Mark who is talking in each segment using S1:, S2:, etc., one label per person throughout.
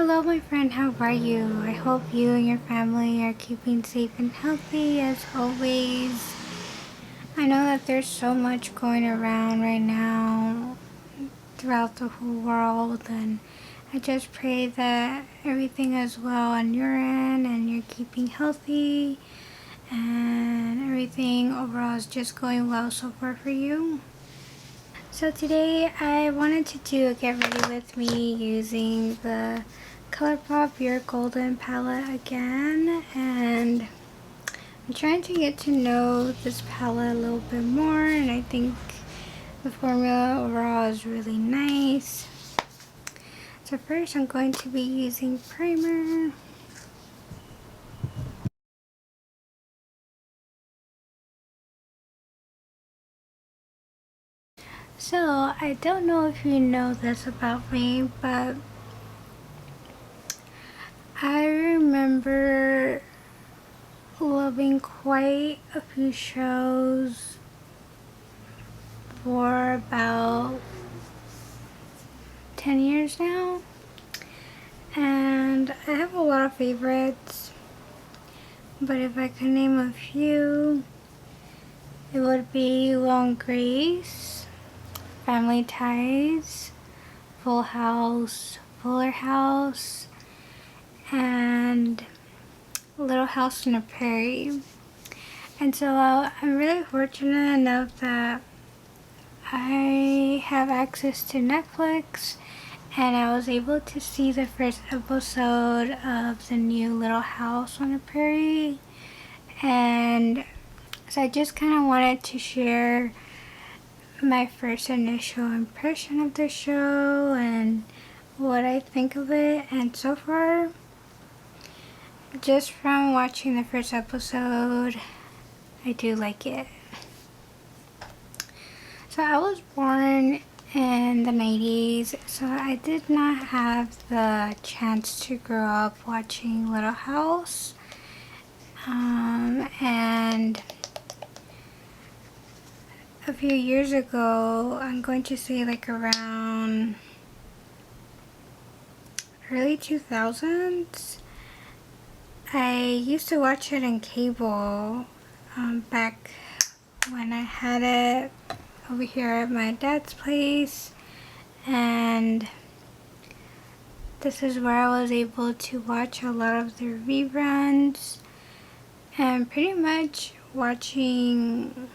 S1: Hello my friend, how are you? I hope you and your family are keeping safe and healthy as always. I know that there's so much going around right now throughout the whole world, and I just pray that everything is well on your end and you're keeping healthy and everything overall is just going well so far for you. So today I wanted to do a get ready with me using the Colourpop You're Golden palette again, and I'm trying to get to know this palette a little bit more, and I think the formula overall is really nice. So first I'm going to be using primer. So I don't know if you know this about me, but I remember loving quite a few shows for about 10 years now, and I have a lot of favorites, but if I could name a few, it would be Will and Grace, Family Ties, Full House, Fuller House, and Little House on the Prairie. And so I'm really fortunate enough that I have access to Netflix, and I was able to see the first episode of the new Little House on the Prairie, and so I just kind of wanted to share my first initial impression of the show and what I think of it. And so far, just from watching the first episode, I do like it. So I was born in the 90s, so I did not have the chance to grow up watching Little House. And a few years ago, I'm going to say like around early 2000s, I used to watch it on cable back when I had it over here at my dad's place, and this is where I was able to watch a lot of their reruns and pretty much watching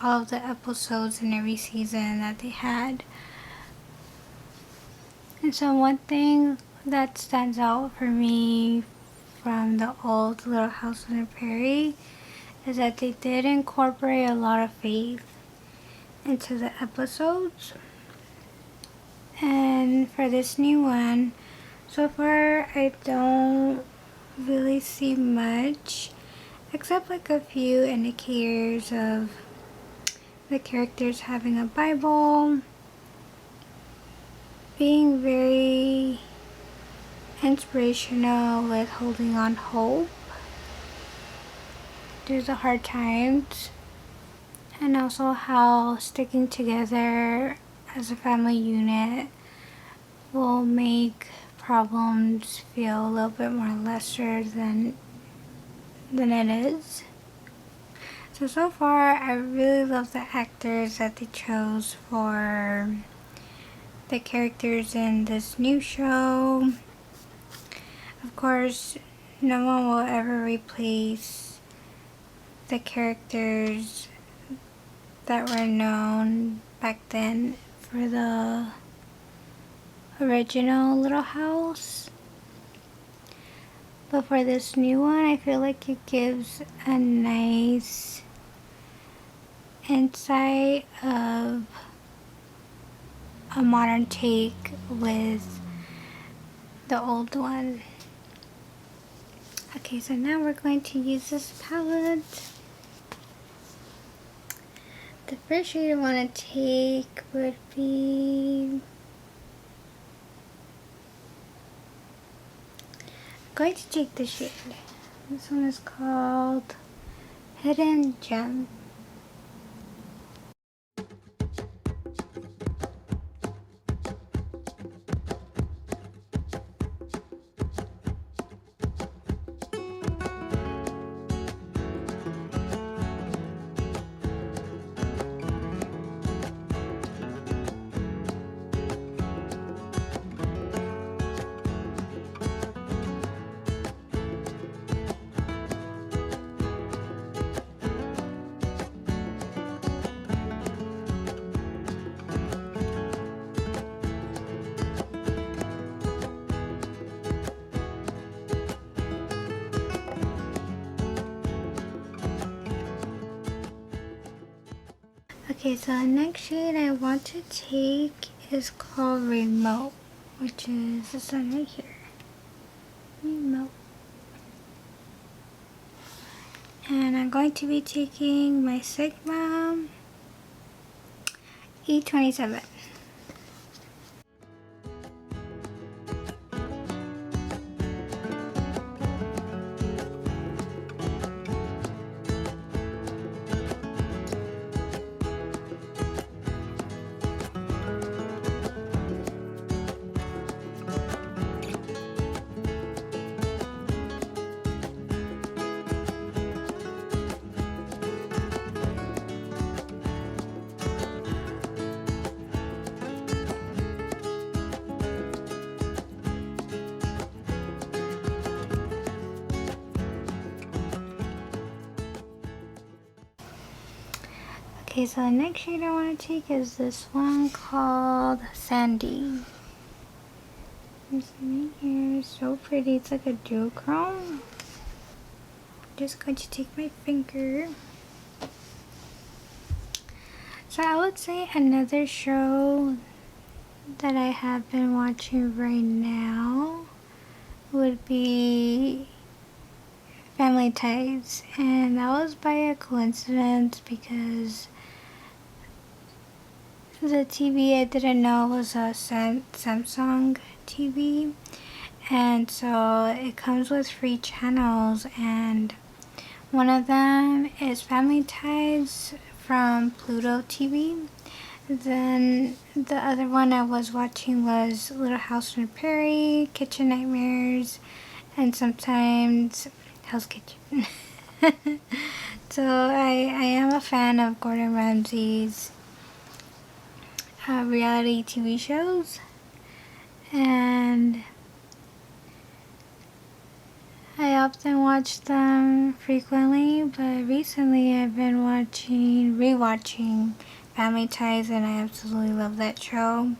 S1: all of the episodes in every season that they had. And so one thing that stands out for me from the old Little House on the Prairie is that they did incorporate a lot of faith into the episodes. And for this new one, so far I don't really see much except like a few indicators of the characters having a Bible, being very inspirational with holding on hope through the hard times, and also how sticking together as a family unit will make problems feel a little bit more lesser than it is. So far I really love the actors that they chose for the characters in this new show. Of course, no one will ever replace the characters that were known back then for the original Little House. But for this new one, I feel like it gives a nice insight of a modern take with the old one. Okay, so now we're going to use this palette. The first shade I want to take would be, I'm going to take this shade. This one is called Hidden Gem. Okay, so the next shade I want to take is called Remote, which is this one right here. Remote. And I'm going to be taking my Sigma E27. Okay, so the next shade I want to take is this one called Sandy. This one right here is so pretty. It's like a duochrome. Just going to take my finger. So I would say another show that I have been watching right now would be Family Ties, and that was by a coincidence because the TV I didn't know was a Samsung TV, and so it comes with free channels, and one of them is Family Ties from Pluto TV. Then the other one I was watching was Little House on Prairie, Kitchen Nightmares, and sometimes Hell's Kitchen. So I am a fan of Gordon Ramsay's reality TV shows, and I often watch them frequently, but recently I've been rewatching Family Ties, and I absolutely love that show.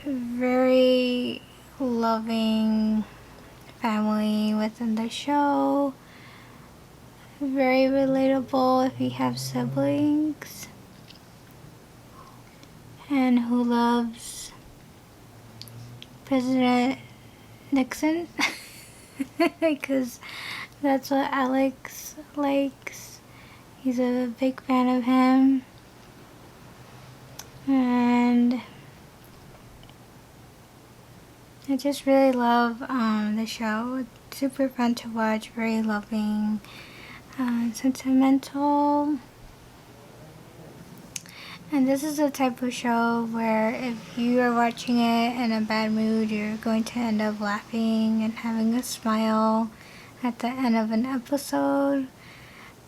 S1: Very loving family within the show. Very relatable if you have siblings. And who loves President Nixon. Because that's what Alex likes. He's a big fan of him. And I just really love the show. It's super fun to watch, very loving, sentimental. And this is the type of show where if you are watching it in a bad mood, you're going to end up laughing and having a smile at the end of an episode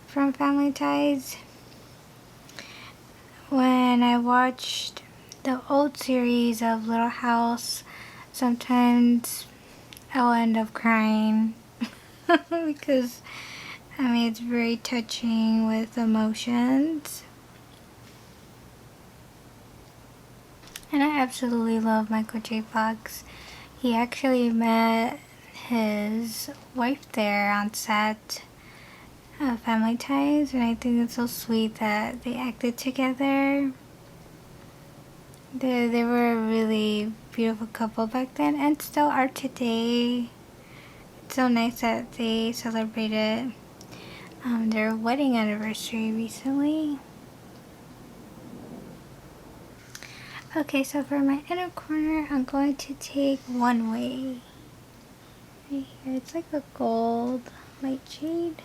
S1: from Family Ties. When I watched the old series of Little House, sometimes I'll end up crying because, I mean, it's very touching with emotions. And I absolutely love Michael J. Fox. He actually met his wife there on set of Family Ties, and I think it's so sweet that they acted together. They were a really beautiful couple back then, and still are today. It's so nice that they celebrated their wedding anniversary recently. Okay, so for my inner corner, I'm going to take One Way. Right here, it's like a gold light shade.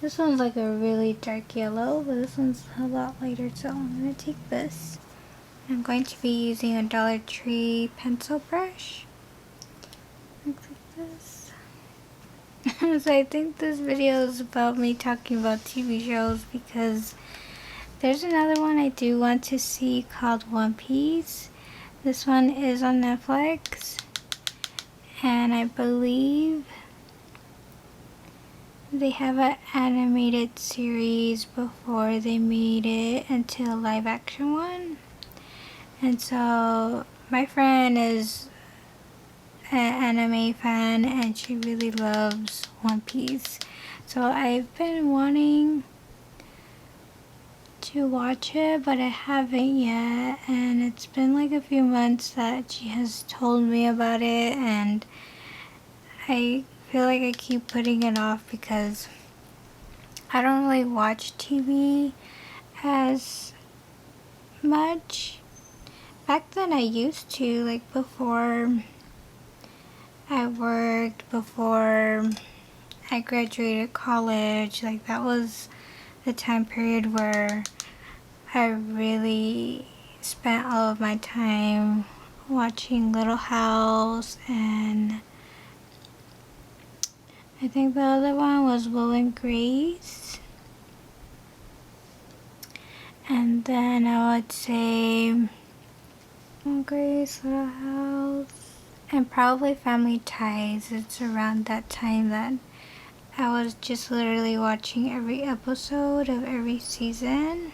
S1: This one's like a really dark yellow, but this one's a lot lighter, so I'm going to take this. I'm going to be using a Dollar Tree pencil brush. Looks like this. So I think this video is about me talking about TV shows because there's another one I do want to see called One Piece. This one is on Netflix, and I believe they have an animated series before they made it into a live action one. And so my friend is an anime fan and she really loves One Piece. So I've been wanting to to watch it, but I haven't yet, and it's been like a few months that she has told me about it, and I feel like I keep putting it off because I don't really watch TV as much. Back then I used to, like before I worked, before I graduated college, like that was the time period where I really spent all of my time watching Little House, and I think the other one was Will and Grace. And then I would say Will and Grace, Little House, and probably Family Ties. It's around that time that I was just literally watching every episode of every season.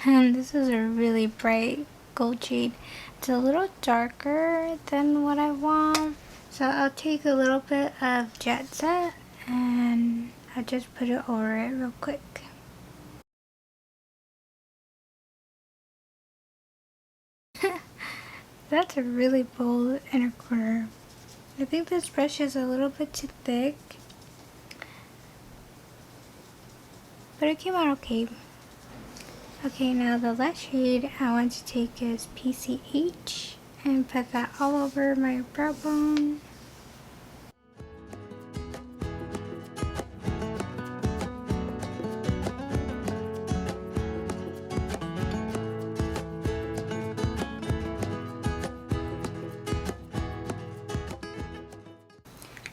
S1: And this is a really bright gold shade. It's a little darker than what I want. So I'll take a little bit of Jet Set and I'll just put it over it real quick. That's a really bold inner corner. I think this brush is a little bit too thick, but it came out okay. Okay, now the last shade I want to take is PCH and put that all over my brow bone.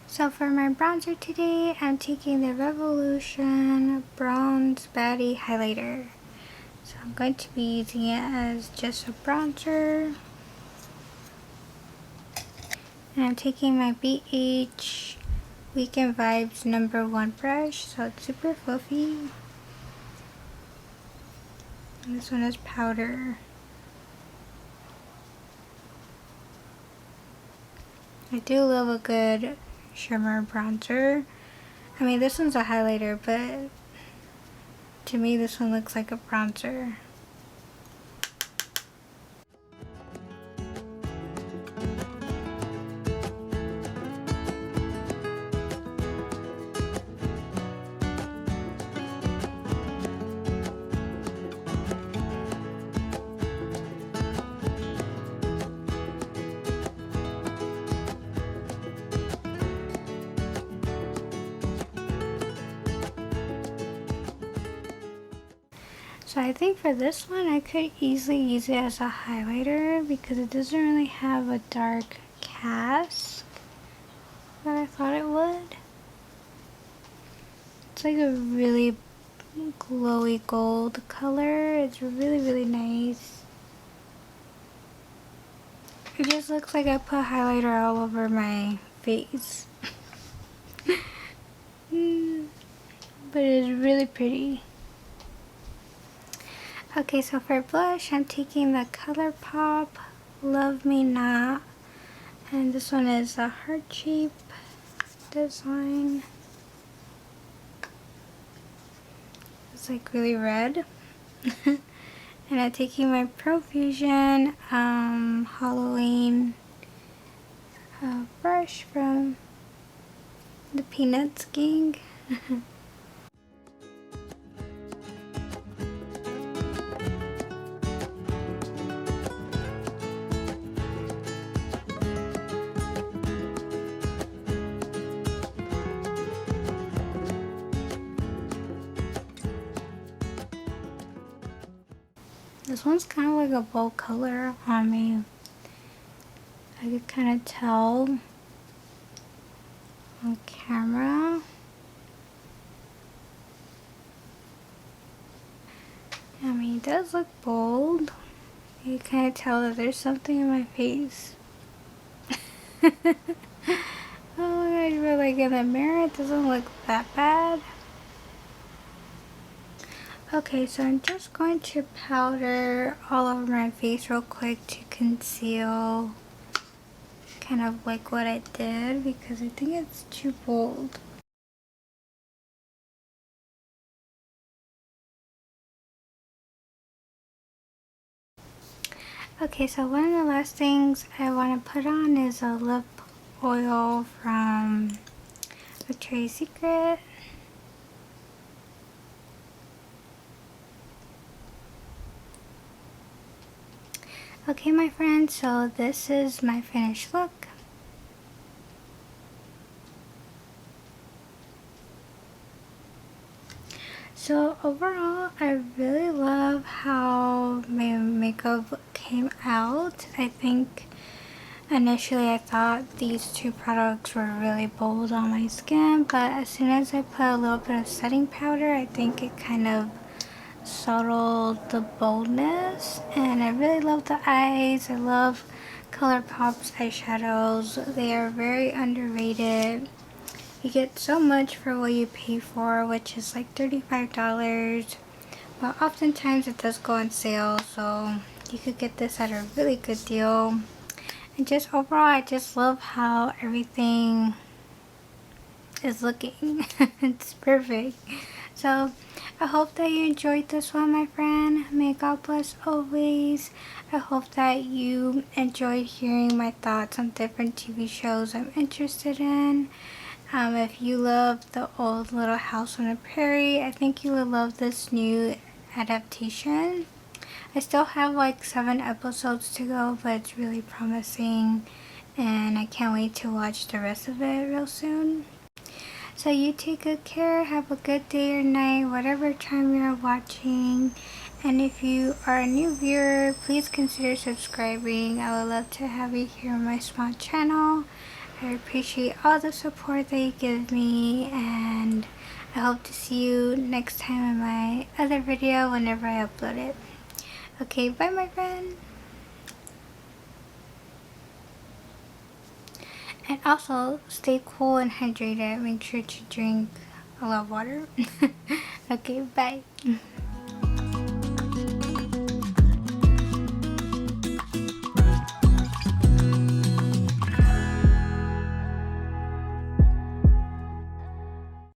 S1: So for my bronzer today, I'm taking the Revolution Bronze Baddie Highlighter. So I'm going to be using it as just a bronzer. And I'm taking my BH Weekend Vibes #1 brush, so it's super fluffy. And this one is powder. I do love a good shimmer bronzer. I mean, this one's a highlighter, but to me this one looks like a bronzer. So I think for this one I could easily use it as a highlighter because it doesn't really have a dark cast that I thought it would. It's like a really glowy gold color. It's really nice. It just looks like I put highlighter all over my face. But it is really pretty. Okay, so for blush, I'm taking the Colourpop Love Me Not. And this one is a heart shape design. It's like really red. And I'm taking my Profusion Halloween brush from the Peanuts gang. This one's kind of like a bold color on me. I could kind of tell on camera. I mean, it does look bold. You can kind of tell that there's something in my face. Oh my gosh, but like in the mirror, it doesn't look that bad. Okay, so I'm just going to powder all over my face real quick to conceal kind of like what I did because I think it's too bold. Okay, so one of the last things I want to put on is a lip oil from Victoria's Secret. Okay, my friends, so this is my finished look. So overall, I really love how my makeup came out. I think initially I thought these two products were really bold on my skin, but as soon as I put a little bit of setting powder, I think it kind of subtled the boldness. And I really love the eyes. I love Colourpop's eyeshadows. They are very underrated. You get so much for what you pay for, which is like $35. But oftentimes it does go on sale, so you could get this at a really good deal. And just overall, I just love how everything is looking. It's perfect. So I hope that you enjoyed this one, my friend. May God bless always. I hope that you enjoyed hearing my thoughts on different TV shows I'm interested in. If you love the old Little House on the Prairie, I think you would love this new adaptation. I still have like 7 episodes to go, but it's really promising and I can't wait to watch the rest of it real soon. So you take good care, have a good day or night, whatever time you're watching. And if you are a new viewer, please consider subscribing. I would love to have you here on my small channel. I appreciate all the support that you give me, and I hope to see you next time in my other video whenever I upload it. Okay, bye my friend. And also, stay cool and hydrated. Make sure to drink a lot of water. Okay, bye.